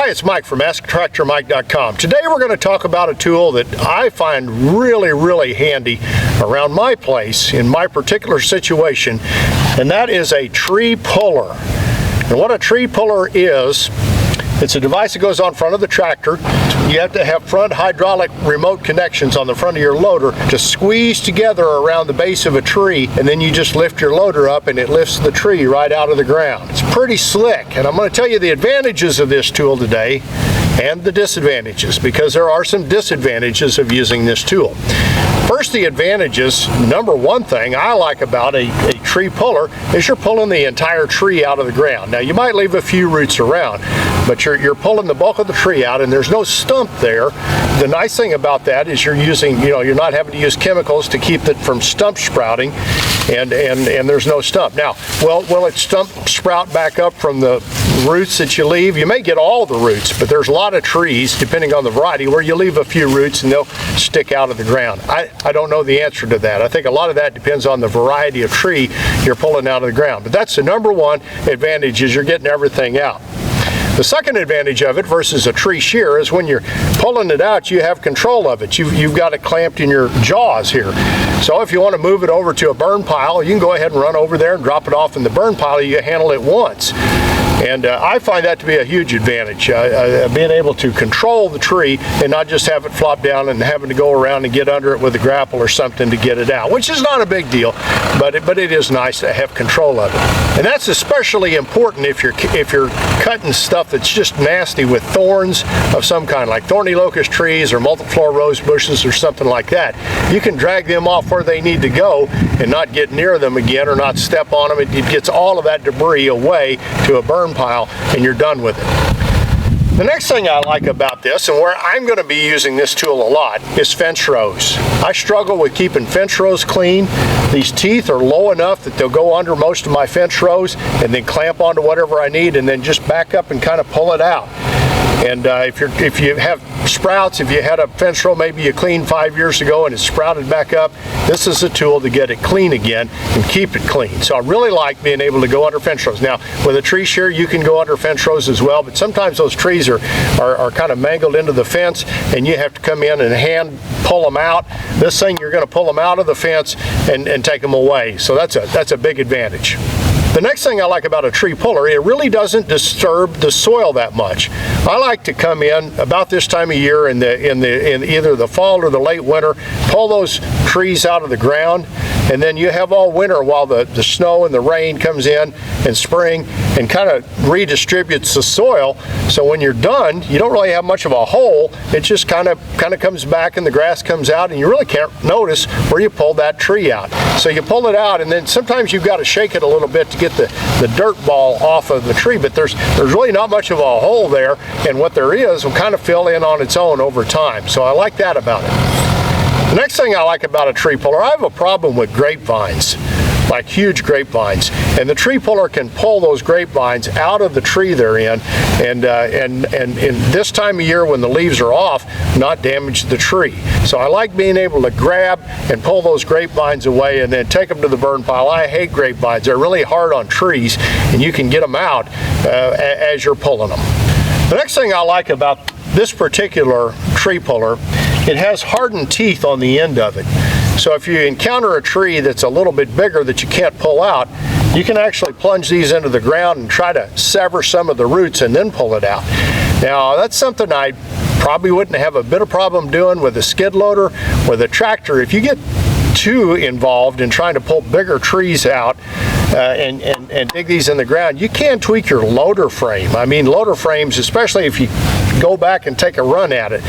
Hi, it's Mike from AskTractorMike.com. Today we're going to talk about a tool that I find really handy around my place in my particular situation, and that is a tree puller. And what a tree puller is, it's a device that goes on front of the tractor. You have to have front hydraulic remote connections on the front of your loader to squeeze together around the base of a tree, and then you just lift your loader up and it lifts the tree right out of the ground. It's pretty slick, and I'm going to tell you the advantages of this tool today and the disadvantages, because there are some disadvantages of using this tool. First, the advantages. Number one thing I like about a tree puller is you're pulling the entire tree out of the ground. Now, you might leave a few roots around, but you're pulling the bulk of the tree out, and there's no stump there. The nice thing about that is you're using, you're not having to use chemicals to keep it from stump sprouting, and there's no stump. Now, will it sprout back up from the roots that you leave? You may get all the roots, but there's a lot of trees, depending on the variety, where you leave a few roots and they'll stick out of the ground. I don't know the answer to that. I think a lot of that depends on the variety of tree you're pulling out of the ground. But that's the number one advantage, is you're getting everything out. The second advantage of it versus a tree shear is when you're pulling it out, you have control of it. You've got it clamped in your jaws here. So if you want to move it over to a burn pile, you can go ahead and run over there and drop it off in the burn pile. You handle it once. And I find that to be a huge advantage, being able to control the tree and not just have it flop down and having to go around and get under it with a grapple or something to get it out, which is not a big deal, but it is nice to have control of it. And that's especially important if you're cutting stuff that's just nasty with thorns of some kind, like thorny locust trees or multiflora rose bushes or something like that. You can drag them off where they need to go and not get near them again or not step on them. It gets all of that debris away to a burn pile, and you're done with it. The next thing I like about this, and where I'm going to be using this tool a lot, is fence rows. I struggle with keeping fence rows clean. These teeth are low enough that they'll go under most of my fence rows and then clamp onto whatever I need and then just back up and kind of pull it out. And if you have sprouts, if you had a fence row maybe you cleaned 5 years ago and it sprouted back up, this is a tool to get it clean again and keep it clean. So I really like being able to go under fence rows. Now, with a tree shear, you can go under fence rows as well, but sometimes those trees are kind of mangled into the fence and you have to come in and hand pull them out. This thing, you're going to pull them out of the fence and take them away. So that's a big advantage. The next thing I like about a tree puller, it really doesn't disturb the soil that much. I like to come in about this time of year in either the fall or the late winter, pull those trees out of the ground, and then you have all winter while the snow and the rain comes in and spring and kind of redistributes the soil. So when you're done, you don't really have much of a hole. It just kind of comes back and the grass comes out, and you really can't notice where you pulled that tree out. So you pull it out, and then sometimes you've got to shake it a little bit to get the dirt ball off of the tree, but there's really not much of a hole there, and what there is will kind of fill in on its own over time. So I like that about it. The next thing I like about a tree puller, I have a problem with grapevines, like huge grapevines, and the tree puller can pull those grapevines out of the tree they're in, and in this time of year when the leaves are off, not damage the tree. So I like being able to grab and pull those grapevines away and then take them to the burn pile. I hate grapevines. They're really hard on trees, and you can get them out as you're pulling them. The next thing I like about this particular tree puller, it has hardened teeth on the end of it. So if you encounter a tree that's a little bit bigger that you can't pull out, you can actually plunge these into the ground and try to sever some of the roots and then pull it out. Now, that's something I probably wouldn't have a bit of problem doing with a skid loader. With a tractor, if you get too involved in trying to pull bigger trees out and dig these in the ground, you can tweak your loader frame. I mean, loader frames, especially if you go back and take a run at it,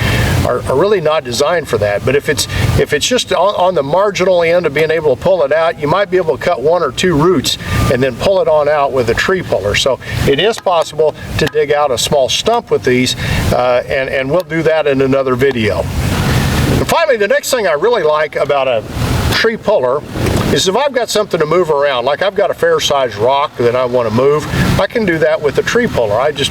are really not designed for that. But if it's just on the marginal end of being able to pull it out, you might be able to cut 1 or 2 roots and then pull it on out with a tree puller. So it is possible to dig out a small stump with these, and we'll do that in another video. And finally, the next thing I really like about a tree puller is if I've got something to move around, like I've got a fair-sized rock that I want to move, I can do that with a tree puller. I just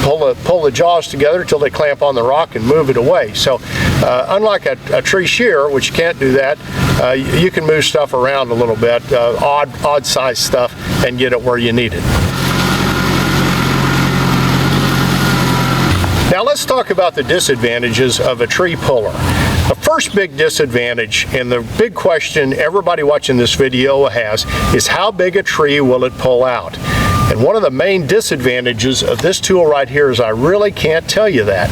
pull the jaws together till they clamp on the rock and move it away. So unlike a tree shear, which you can't do that, you can move stuff around a little bit, odd size stuff, and get it where you need it. Now let's talk about the disadvantages of a tree puller. The first big disadvantage, and the big question everybody watching this video has, is how big a tree will it pull out? And one of the main disadvantages of this tool right here is I really can't tell you that.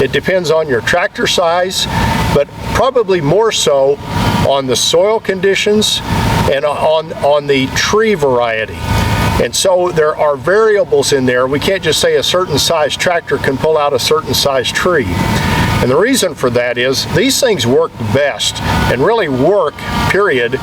It depends on your tractor size, but probably more so on the soil conditions and on the tree variety. And so there are variables in there. We can't just say a certain size tractor can pull out a certain size tree. And the reason for that is these things work best and really work, period,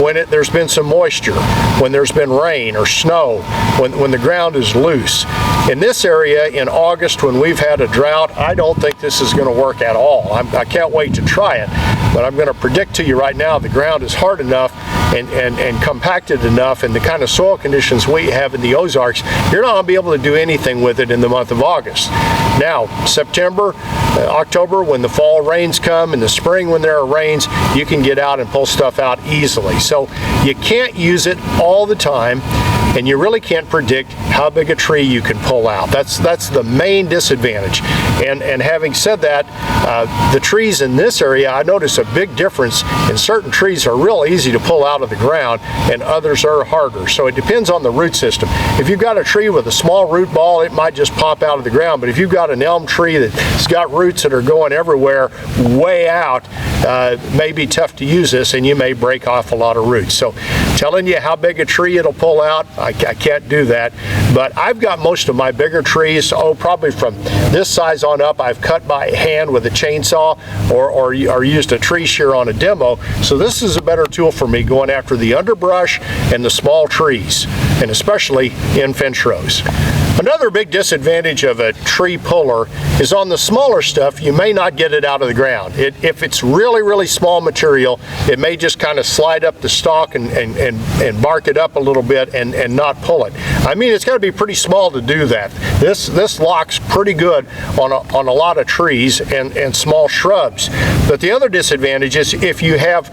when there's been some moisture, when there's been rain or snow, when the ground is loose. In this area in August when we've had a drought, I don't think this is going to work at all. I can't wait to try it, but I'm going to predict to you right now the ground is hard enough and compacted enough, and the kind of soil conditions we have in the Ozarks, you're not going to be able to do anything with it in the month of August. Now, September, October, when the fall rains come, in the spring when there are rains, you can get out and pull stuff out easily. So you can't use it all the time, and you really can't predict how big a tree you can pull out. That's the main disadvantage. And having said that, the trees in this area, I notice a big difference. In certain trees are real easy to pull out of the ground, and others are harder. So it depends on the root system. If you've got a tree with a small root ball, it might just pop out of the ground. But if you've got an elm tree that's got roots that are going everywhere, way out, may be tough to use this, and you may break off a lot of roots. So telling you how big a tree it'll pull out, I can't do that. But I've got most of my bigger trees, probably from this size on up, I've cut by hand with a chainsaw or used a tree shear on a demo. So this is a better tool for me going after the underbrush and the small trees, and especially in fence rows. Another big disadvantage of a tree puller is on the smaller stuff, you may not get it out of the ground. If it's really, really small material, it may just kind of slide up the stalk and bark it up a little bit and not pull it. I mean, it's got to be pretty small to do that. This locks pretty good on a lot of trees and small shrubs. But the other disadvantage is if you have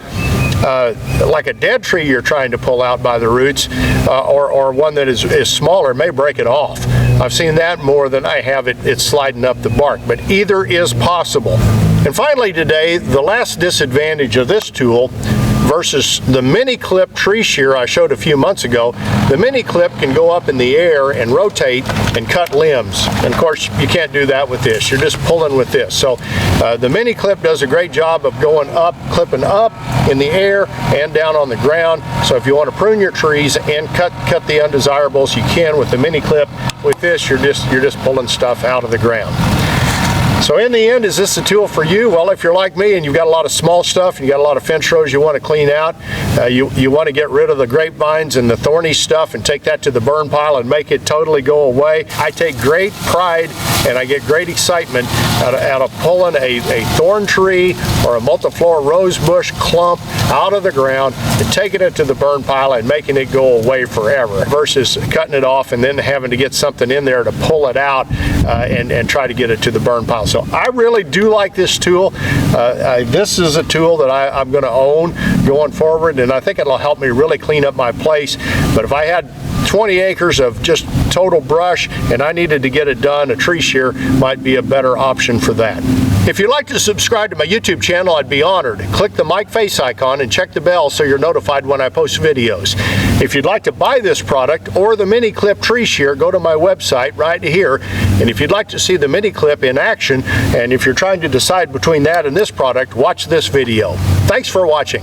like a dead tree you're trying to pull out by the roots, or one that is smaller, it may break it off. I've seen that more than I have it sliding up the bark, but either is possible. And finally today, the last disadvantage of this tool versus the mini clip tree shear I showed a few months ago. The mini clip can go up in the air and rotate and cut limbs. And of course, you can't do that with this. You're just pulling with this. So the mini clip does a great job of going up, clipping up in the air and down on the ground. So if you want to prune your trees and cut the undesirables, you can with the mini clip. With this, you're just pulling stuff out of the ground. So in the end, is this a tool for you? Well, if you're like me and you've got a lot of small stuff and you've got a lot of fence rows you want to clean out, you want to get rid of the grapevines and the thorny stuff and take that to the burn pile and make it totally go away. I take great pride and I get great excitement out of pulling a thorn tree or a multiflora rose bush clump out of the ground and taking it to the burn pile and making it go away forever, versus cutting it off and then having to get something in there to pull it out and try to get it to the burn pile. So I really do like this tool. This is a tool that I'm going to own going forward, and I think it'll help me really clean up my place. But if I had 20 acres of just total brush and I needed to get it done, a tree shear might be a better option for that. If you'd like to subscribe to my YouTube channel, I'd be honored. Click the mic face icon and check the bell so you're notified when I post videos. If you'd like to buy this product or the mini clip tree shear, go to my website right here. And if you'd like to see the mini clip in action, and if you're trying to decide between that and this product, watch this video. Thanks for watching.